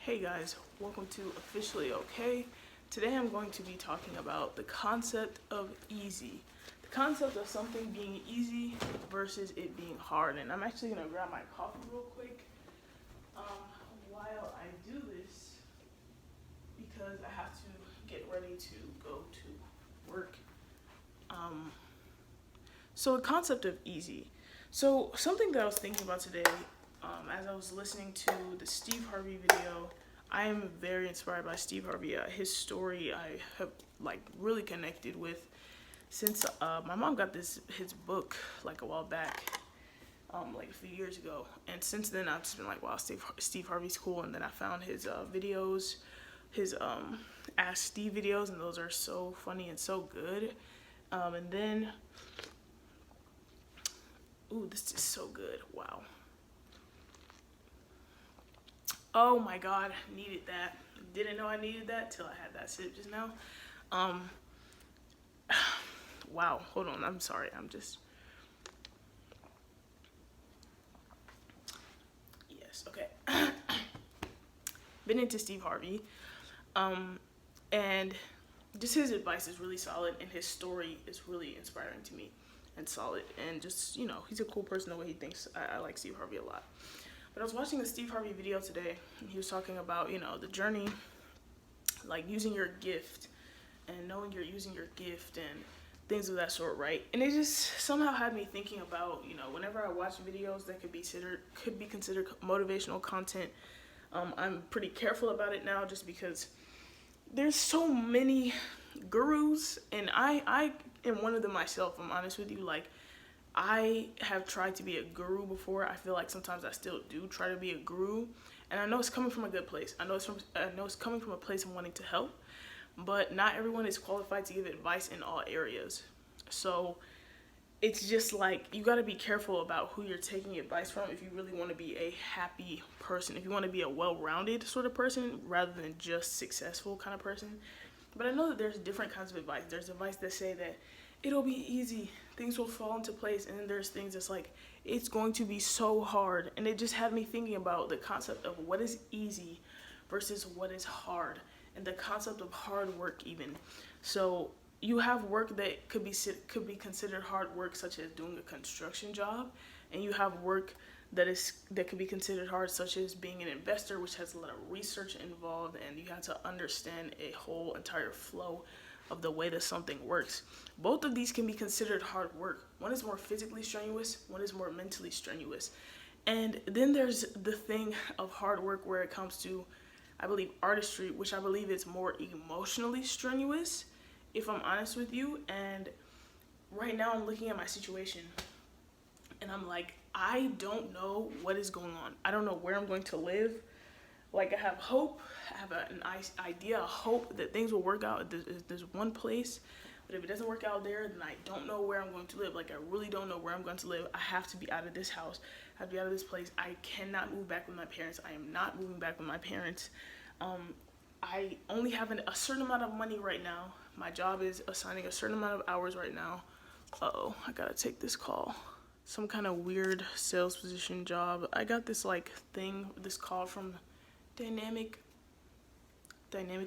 Hey guys, welcome to Officially Okay. Today I'm going to be talking about the concept of easy. The concept of something being easy versus it being hard. And I'm actually going to grab my coffee real quick while I do this because I have to get ready to go to work. So the concept of easy. So something that I was thinking about today as I was listening to the Steve Harvey video. I am very inspired by Steve Harvey. His story I have really connected with since my mom got his book like a while back, like a few years ago, and since then I've just been like, wow, Steve Harvey's cool. And then I found his videos, his Ask Steve videos, and those are so funny and so good. And then, ooh, this is so good. Wow. Oh my god, needed that. Didn't know I needed that till I had that sip just now. Wow, hold on, I'm sorry. Yes, okay. Been into Steve Harvey. And just his advice is really solid, and his story is really inspiring to me and solid. And just, he's a cool person the way he thinks. I like Steve Harvey a lot. But I was watching a Steve Harvey video today, and he was talking about, the journey, like using your gift and knowing you're using your gift and things of that sort, right? And it just somehow had me thinking about, whenever I watch videos that could be considered motivational content, I'm pretty careful about it now just because there's so many gurus, and I am one of them myself. I'm honest with you, like, I have tried to be a guru before. I feel like sometimes I still do try to be a guru, and I know it's coming from a good place. I know it's coming from a place of wanting to help, but not everyone is qualified to give advice in all areas. So it's just like you got to be careful about who you're taking advice from if you really want to be a happy person, if you want to be a well-rounded sort of person rather than just successful kind of person. But I know that there's different kinds of advice. There's advice that say that it'll be easy, things will fall into place, and then there's things that's like, it's going to be so hard. And it just had me thinking about the concept of what is easy versus what is hard, and the concept of hard work even. So you have work that could be considered hard work, such as doing a construction job, and you have work that could be considered hard, such as being an investor, which has a lot of research involved, and you have to understand a whole entire flow of the way that something works. Both of these can be considered hard work. One is more physically strenuous, one is more mentally strenuous. And then there's the thing of hard work where it comes to, I believe, artistry, which I believe is more emotionally strenuous, if I'm honest with you. And right now I'm looking at my situation and I'm like, I don't know what is going on. I don't know where I'm going to live. Like, I have hope, I have an idea, a hope that things will work out. There's one place, but if it doesn't work out there, then I don't know where I'm going to live. Like, I really don't know where I'm going to live. I have to be out of this house. I have to be out of this place. I cannot move back with my parents. I am not moving back with my parents. I only have a certain amount of money right now. My job is assigning a certain amount of hours right now. Uh-oh, I gotta take this call. Some kind of weird sales position job. I got this this call from Dynamic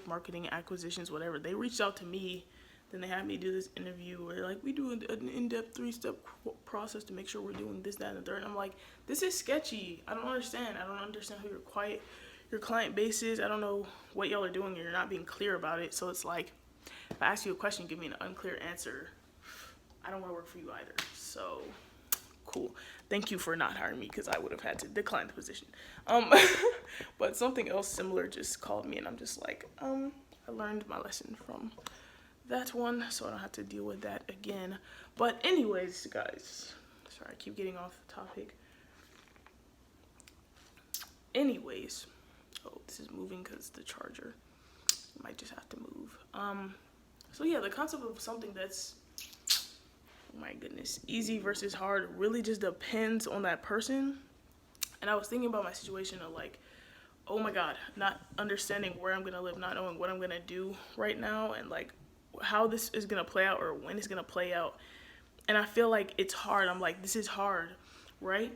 Marketing Acquisitions, whatever. They reached out to me, then they had me do this interview where, like, we do an in-depth 3-step process to make sure we're doing this, that, and the third. And I'm like, this is sketchy. I don't understand who your client base is. I don't know what y'all are doing, and you're not being clear about it. So it's like, if I ask you a question, give me an unclear answer, I don't want to work for you either. So cool. Thank you for not hiring me, because I would have had to decline the position. But something else similar just called me, and I'm just like, I learned my lesson from that one, so I don't have to deal with that again. But anyways, guys, sorry, I keep getting off the topic. Anyways, oh, this is moving because the charger might just have to move. So yeah, the concept of something that's, oh my goodness, easy versus hard really just depends on that person. And I was thinking about my situation of like, oh my god, not understanding where I'm gonna live, not knowing what I'm gonna do right now, and like how this is gonna play out or when it's gonna play out. And I feel like it's hard. I'm like, this is hard, right?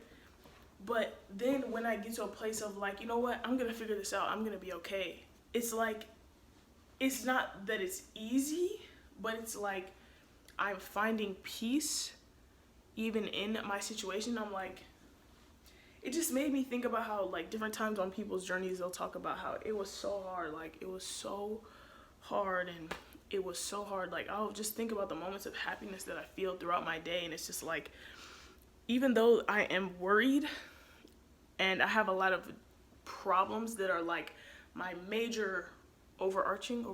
But then when I get to a place of like, you know what, I'm gonna figure this out, I'm gonna be okay. It's like, it's not that it's easy, but it's like I'm finding peace even in my situation. I'm like, it just made me think about how like different times on people's journeys they'll talk about how it was so hard, like it was so hard and it was so hard. Like I'll just think about the moments of happiness that I feel throughout my day, and it's just like, even though I am worried and I have a lot of problems that are like my major overarching,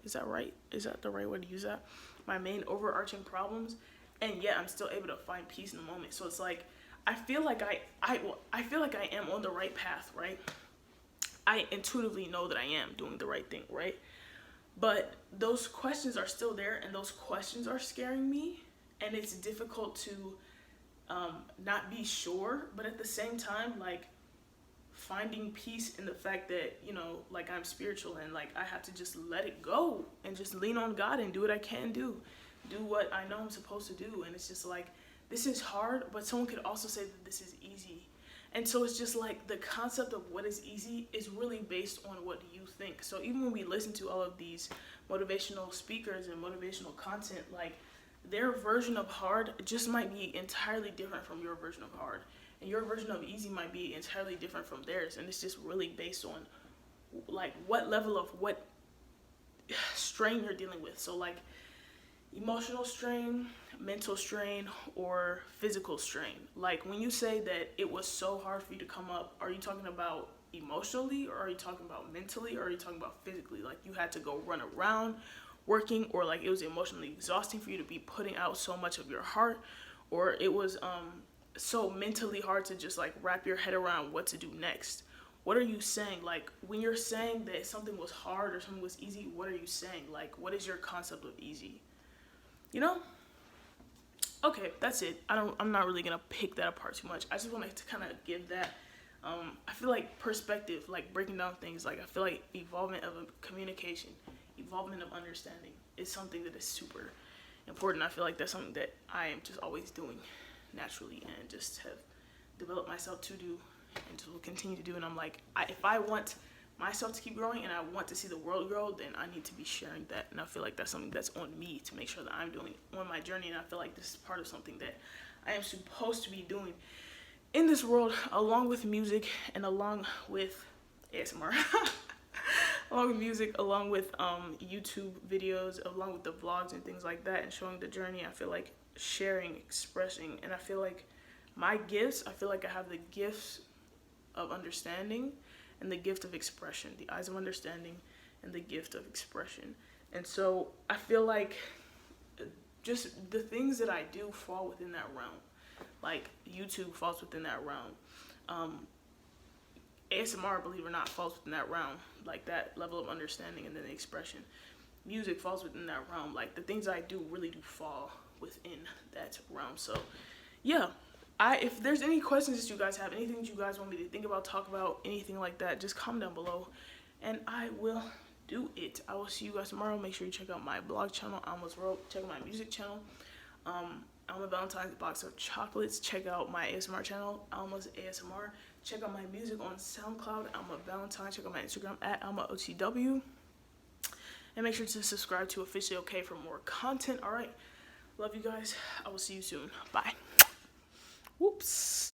is that right? Is that the right way to use that? My main overarching problems, and yet I'm still able to find peace in the moment. So it's like, I feel like I feel like I am on the right path, right? I intuitively know that I am doing the right thing, right? But those questions are still there, and those questions are scaring me, and it's difficult to not be sure, but at the same time, like finding peace in the fact that, you know, like I'm spiritual and like I have to just let it go and just lean on God and do what I can do what I know I'm supposed to do. And it's just like, this is hard, but someone could also say that this is easy. And so it's just like the concept of what is easy is really based on what you think. So even when we listen to all of these motivational speakers and motivational content, like their version of hard just might be entirely different from your version of hard. And your version of easy might be entirely different from theirs. And it's just really based on like what level of what strain you're dealing with. So like emotional strain, mental strain, or physical strain. Like when you say that it was so hard for you to come up, are you talking about emotionally, or are you talking about mentally, or are you talking about physically? Like you had to go run around working, or like it was emotionally exhausting for you to be putting out so much of your heart, or it was so mentally hard to just like wrap your head around what to do next. What are you saying? Like when you're saying that something was hard or something was easy, what are you saying? Like what is your concept of easy? You know? Okay, that's it. I'm not really gonna pick that apart too much. I just wanted to kind of give that. I feel like perspective, like breaking down things. Like I feel like evolvement of communication, evolvement of understanding is something that is super important. I feel like that's something that I am just always doing naturally and just have developed myself to do and just will continue to do. And I'm like, if I want myself to keep growing and I want to see the world grow, then I need to be sharing that. And I feel like that's something that's on me to make sure that I'm doing on my journey. And I feel like this is part of something that I am supposed to be doing in this world, along with music and along with ASMR. Along with music, along with YouTube videos, along with the vlogs and things like that, and showing the journey. I feel like sharing, expressing, and I feel like my gifts, I feel like I have the gifts of understanding and the gift of expression, the eyes of understanding and the gift of expression. And so I feel like just the things that I do fall within that realm. Like YouTube falls within that realm. ASMR, believe it or not, falls within that realm, like that level of understanding and then the expression. Music falls within that realm. Like the things I do really do fall within that realm. So yeah, if there's any questions that you guys have, anything that you guys want me to think about, talk about, anything like that, just comment down below and I will do it. I will see you guys tomorrow. Make sure you check out my blog channel, Alma's World. Check out my music channel, Alma Valentine's Box of Chocolates. Check out my ASMR channel, Alma's ASMR. Check out my music on SoundCloud, Alma Valentine. Check out my Instagram at AlmaOTW. And make sure to subscribe to Officially Okay for more content. All right. Love you guys. I will see you soon. Bye. Whoops.